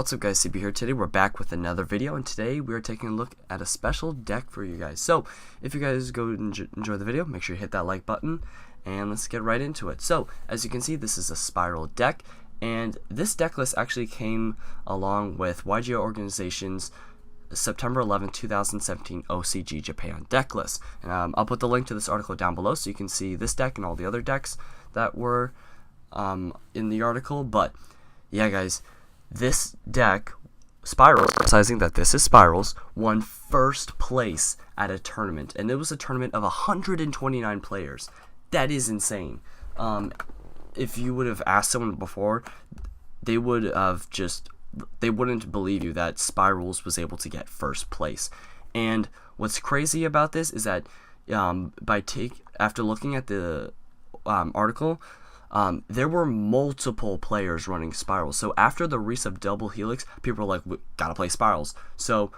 What's up guys, CB here. Today we're back with another video, and today we're taking a look at a special deck for you guys. So, if you guys go enjoy the video, make sure you hit that like button, and let's get right into it. So, as you can see, this is a Spyral deck, and this deck list actually came along with YGO Organization's September 11, 2017 OCG Japan deck list. And I'll put the link to this article down below so you can see this deck and all the other decks that were in the article. But yeah guys, this deck, Spyrals, emphasizing that this is Spyrals, won first place at a tournament, and it was a tournament of 129 players. That is insane. If you would have asked someone before, they would have they wouldn't believe you that Spyrals was able to get first place. And what's crazy about this is that after looking at the article, there were multiple players running Spyrals. So after the release of Double Helix, people were like, we gotta play Spyrals. So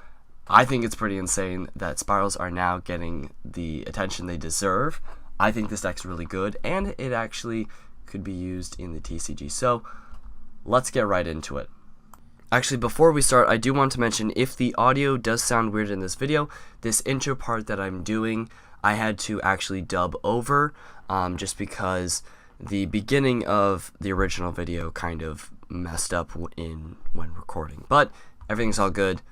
I think it's pretty insane that Spyrals are now getting the attention they deserve. I think this deck's really good, and it actually could be used in the TCG. So let's get right into it. Actually, before we start, I do want to mention, if the audio does sound weird in this video, this intro part that I'm doing, I had to actually dub over, just because the beginning of the original video kind of messed up when recording. But everything's all good.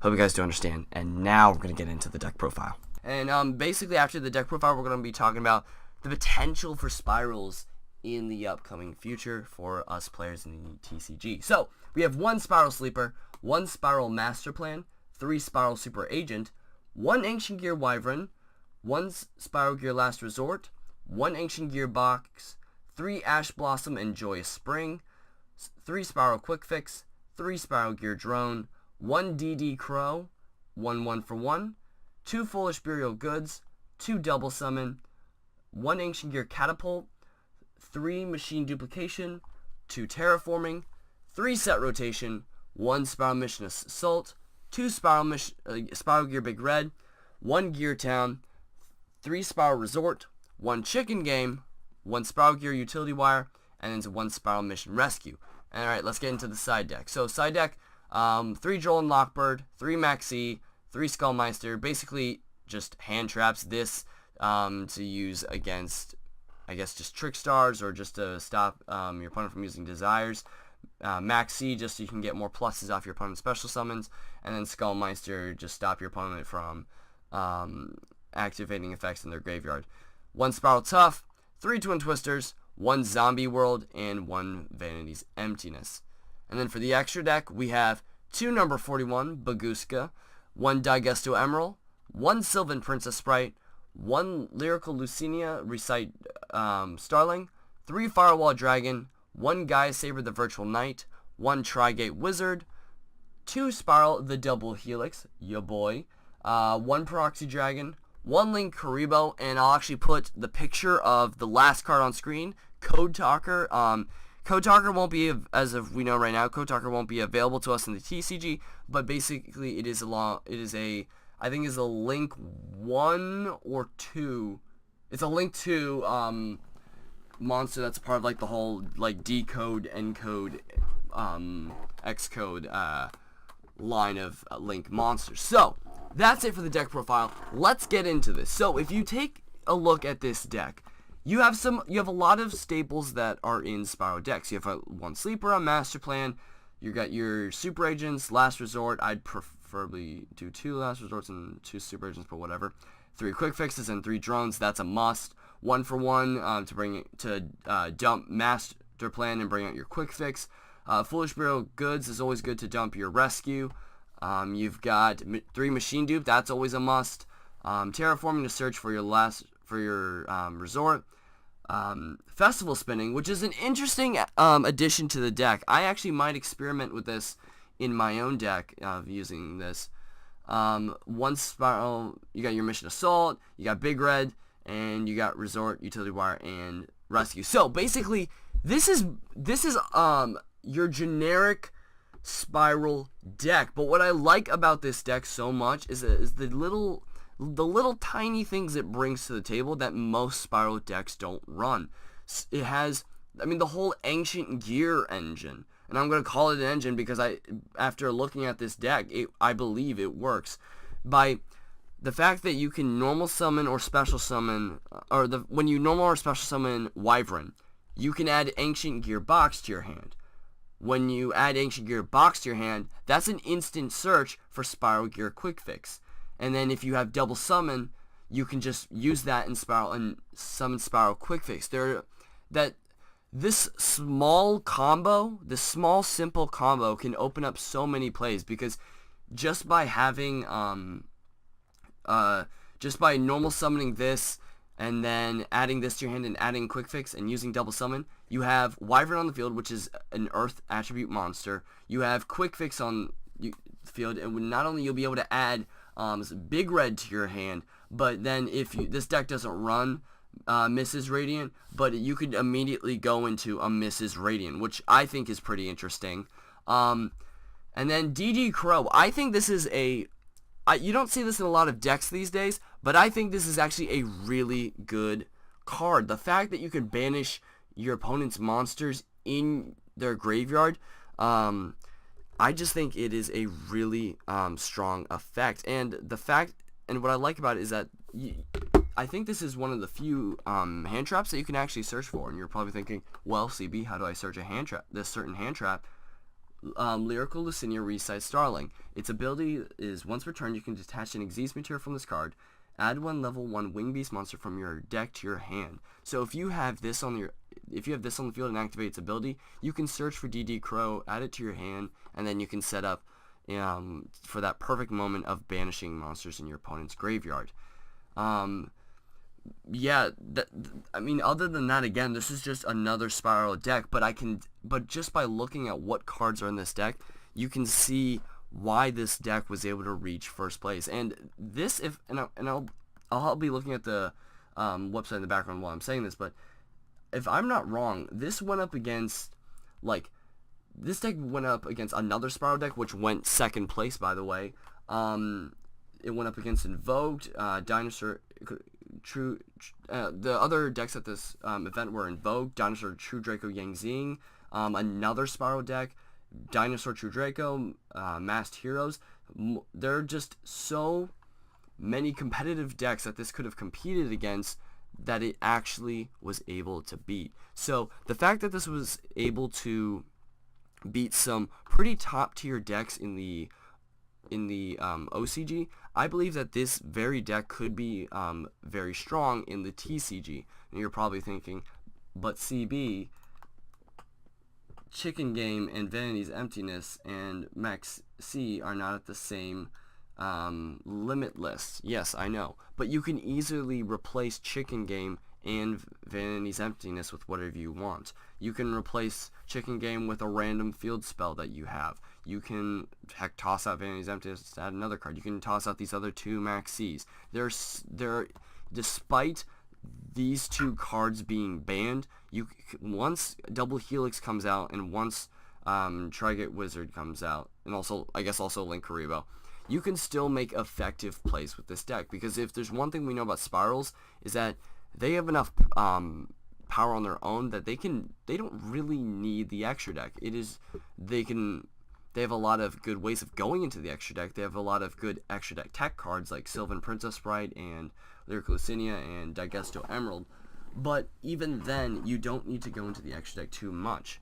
Hope you guys do understand. And now we're going to get into the deck profile. And basically after the deck profile, we're going to be talking about the potential for Spyrals in the upcoming future for us players in the TCG. So, we have one Spyral Sleeper, one Spyral Master Plan, 3 Spyral Super Agent, 1 Ancient Gear Wyvern, 1 Spyral Gear Last Resort, 1 Ancient Gear Box, 3 Ash Blossom and Joyous Spring, 3 Spyral Quick Fix, 3 Spyral Gear Drone, 1 DD Crow, 1 for 1, 2 Foolish Burial Goods, 2 Double Summon, 1 Ancient Gear Catapult, 3 Machine Duplication, 2 Terraforming, 3 Set Rotation, 1 Spiral Mission Assault, 2 Spiral Gear Big Red, 1 Gear Town, 3 Spiral Resort, 1 Chicken Game, 1 Spiral Gear Utility Wire, and then 1 Spiral Mission Rescue. Alright, let's get into the side deck. So, side deck, 3 Droll and Lockbird, 3 Maxi, 3 Skullmeister, basically just hand traps. This to use against, I guess, just Trick Stars, or just to stop your opponent from using Desires. Maxi, just so you can get more pluses off your opponent's special summons. And then Skullmeister, just stop your opponent from activating effects in their graveyard. 1 Spiral Tough, 3 Twin Twisters, 1 Zombie World, and 1 Vanity's Emptiness. And then for the extra deck, we have 2 number 41 Baguska, 1 Digesto Emerald, 1 Sylvan Princess Sprite, 1 Lyrical Lucinia Recite Starling, 3 Firewall Dragon, 1 Gaia Saber the Virtual Knight, 1 Trigate Wizard, 2 Spyral the Double Helix, ya boy, 1 Proxy Dragon, 1 Link Karibo, and I'll actually put the picture of the last card on screen, Code Talker. Code Talker won't be, as of we know right now, Code Talker won't be available to us in the TCG, but basically it is I think is a Link 1 or 2. It's a Link 2 monster that's part of like the whole like decode, encode, xcode line of Link monsters. So that's it for the deck profile. Let's get into this. So if you take a look at this deck, you have a lot of staples that are in Spyral decks. You have 1 Sleeper, a Master Plan. You got your Super Agents, Last Resort. I'd preferably do 2 Last Resorts and 2 Super Agents, but whatever. 3 Quick Fixes and 3 Drones. That's a must. 1 for 1 to dump Master Plan and bring out your Quick Fix. Foolish Burial Goods is always good to dump your Rescue. You've got 3 Machine Dupe. That's always a must. Terraforming to search for your Resort. Festival Spinning, which is an interesting addition to the deck. I actually might experiment with this in my own deck of using this. 1 Spiral, you got your Mission Assault, you got Big Red, and you got Resort, Utility Wire, and Rescue. So basically, this is your generic Spyral deck. But what I like about this deck so much is the little tiny things it brings to the table that most Spyral decks don't run. It has, I mean, the whole Ancient Gear engine. and I'm going to call it an engine because after looking at this deck, I believe it works by the fact that you can normal summon or special summon, when you normal or special summon Wyvern, you can add Ancient Gear Box to your hand. When you add Ancient Gear Box to your hand, that's an instant search for Spiral Gear Quick Fix. And then if you have double summon, you can just use that in Spiral and summon Spiral Quick Fix. This small combo, this small simple combo can open up so many plays, because just by having just by normal summoning this and then adding this to your hand and adding Quick Fix and using double summon, you have Wyvern on the field, which is an Earth attribute monster. You have Quick Fix on the field, and not only you'll be able to add Big Red to your hand, but then if this deck doesn't run Mrs. Radiant, but you could immediately go into a Mrs. Radiant, which I think is pretty interesting. And then DD Crow, I think this is you don't see this in a lot of decks these days, but I think this is actually a really good card. The fact that you can banish your opponent's monsters in their graveyard, I just think it is a really strong effect. And what I like about it is that I think this is one of the few hand traps that you can actually search for. And you're probably thinking, well, CB, how do I search a hand trap? This certain hand trap. Lyrical Lucinia Reside Starling. Its ability is, once per turn, you can detach an Xyz material from this card, add one level 1 Wing Beast monster from your deck to your hand. So if you have this on the field and activate its ability, you can search for DD Crow, add it to your hand, and then you can set up for that perfect moment of banishing monsters in your opponent's graveyard. Yeah, I mean, other than that, again, this is just another Spyral deck, but just by looking at what cards are in this deck, you can see why this deck was able to reach first place. And this, I'll be looking at the website in the background while I'm saying this, but if I'm not wrong, this went up against, this deck went up against another Spyral deck, which went second place, by the way. It went up against Invoked, Dinosaur, the other decks at this event were Invoked, Dinosaur, True Draco, Yang Xing, another Spyral deck, Dinosaur, True Draco, Masked Heroes. There are just so many competitive decks that this could have competed against that it actually was able to beat. So the fact that this was able to beat some pretty top tier decks in the OCG, I believe that this very deck could be very strong in the TCG. And you're probably thinking, but CB, Chicken Game and Vanity's Emptiness and Max C are not at the same limit list. Yes, I know. But you can easily replace Chicken Game and Vanity's Emptiness with whatever you want. You can replace Chicken Game with a random field spell that you have. You can, heck, toss out Vanity's Emptiness to add another card. You can toss out these other two Max Cs. Despite these two cards being banned, once Double Helix comes out and once Trigate Wizard comes out, and also, I guess also Link Karibo, you can still make effective plays with this deck, because if there's one thing we know about Spyrals, is that they have enough power on their own that they don't really need the extra deck. They have a lot of good ways of going into the extra deck. They have a lot of good extra deck tech cards like Sylvan Princess Sprite and Lyrical Lucinia and Digesto Emerald. But even then, you don't need to go into the extra deck too much.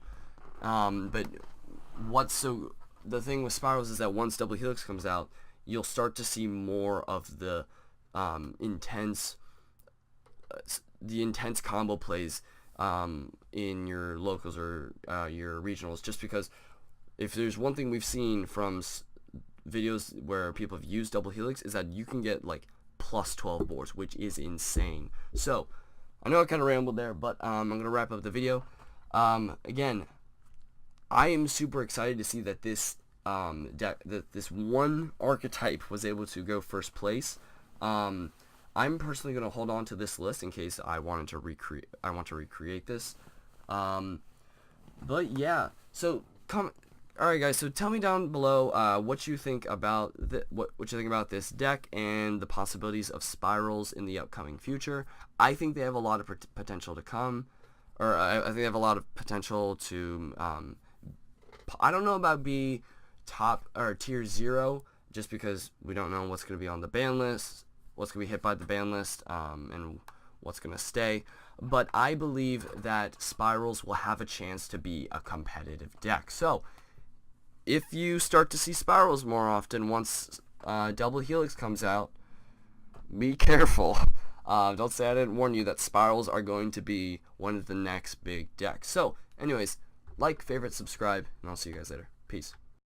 The thing with Spyrals is that once Double Helix comes out, you'll start to see more of the intense combo plays in your locals or your regionals, just because if there's one thing we've seen from videos where people have used Double Helix is that you can get like plus 12 boards, which is insane. So I know I kind of rambled there, but I'm going to wrap up the video. Again, I am super excited to see that this this one archetype was able to go first place. I'm personally going to hold on to this list in case I want to recreate this. But yeah, so alright guys, so tell me down below what you think about what you think about this deck and the possibilities of Spyrals in the upcoming future. I think they have a lot of potential to come, or I think they have a lot of potential to I don't know about be top or tier 0, just because we don't know what's going to be on the ban list, what's going to be hit by the ban list, and what's going to stay. But I believe that Spyrals will have a chance to be a competitive deck. So if you start to see Spyrals more often once Double Helix comes out, be careful. Don't say I didn't warn you that Spyrals are going to be one of the next big decks. So anyways, like, favorite, subscribe, and I'll see you guys later. Peace.